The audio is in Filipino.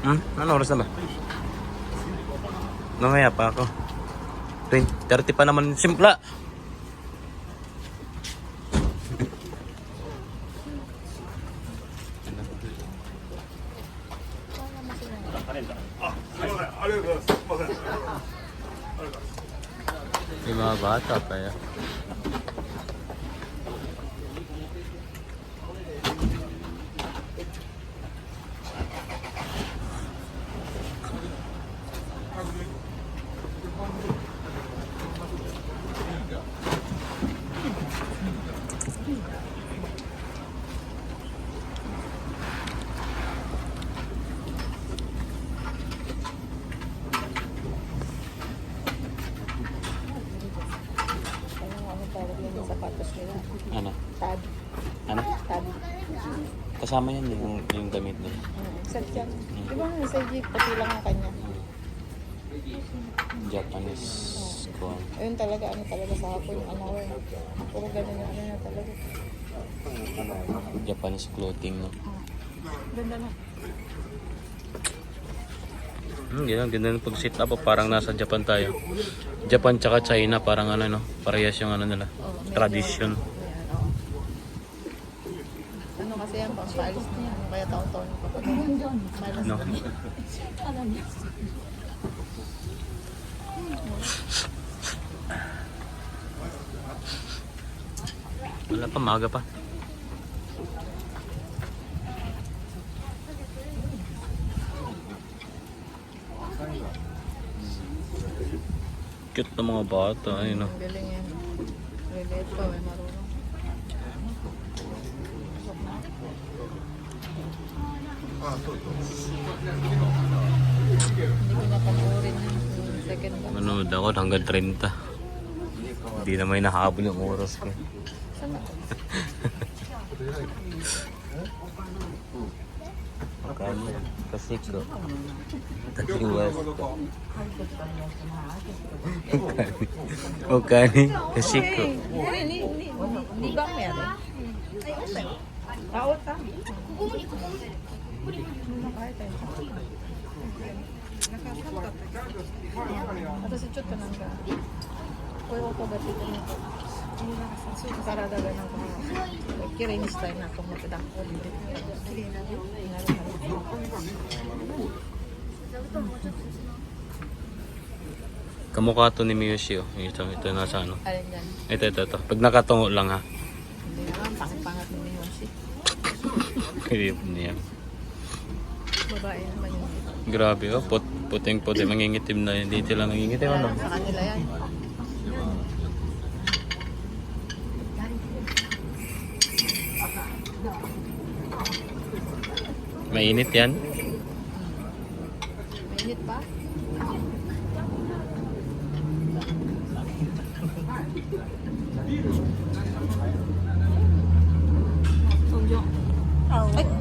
Ano oras na ba? Mamaya pa ako. 30 pa naman simula. Yung mga bata pa yan. Sapatos nila. Ano? Tab. Ano? Tab. Kasama yan yung damit niya. Sadya. Di ba nasa jeep, pati lang ang kanya. Japanese corn. Ayun talaga, ano talaga sa hapon, ano ko. Puro ganun yung ano na talaga. Japanese clothing, no? Ganda na. Ganda ng pag-sit up. Parang nasa Japan tayo. Japan tsaka China, parang ano, no? Parehas yung ano nila. Tradition. Ano kasi yan, pang paalis na yan. Kaya taon-taon yung kapag malas No? Wala pa, maaga pa. Cute na mga bata, ayun, no? Ang galing yan. Relate pa, may marunong. Hindi ko napanoorin yung second box. Manood ako hanggang 30. Hindi na may nahabol yung oras ko. Saan na? Magkano yan? Kasiko. Tatiwas. Magkano? Kasiko. Hindi ba meron? Taot ha? Ato si Chut ka nang ka. Uy, ako ba dito nito? Sarada ka nang ka. Kirinis tayo na kung matadako. Kamukha to ni Miyoshi, oh. Ito nasa ano. Alin yan? Ito. Pag nakatungo lang, ha. Hindi naman, pangit-pangat ni Yoshi. Hirip niya. Babae naman yun. Grabe, oh. Puting-puti. Mangingitim na. Hindi sila nangingitim, ano? Sa kanila yan. Mainit yan. Mainit pa? Ay!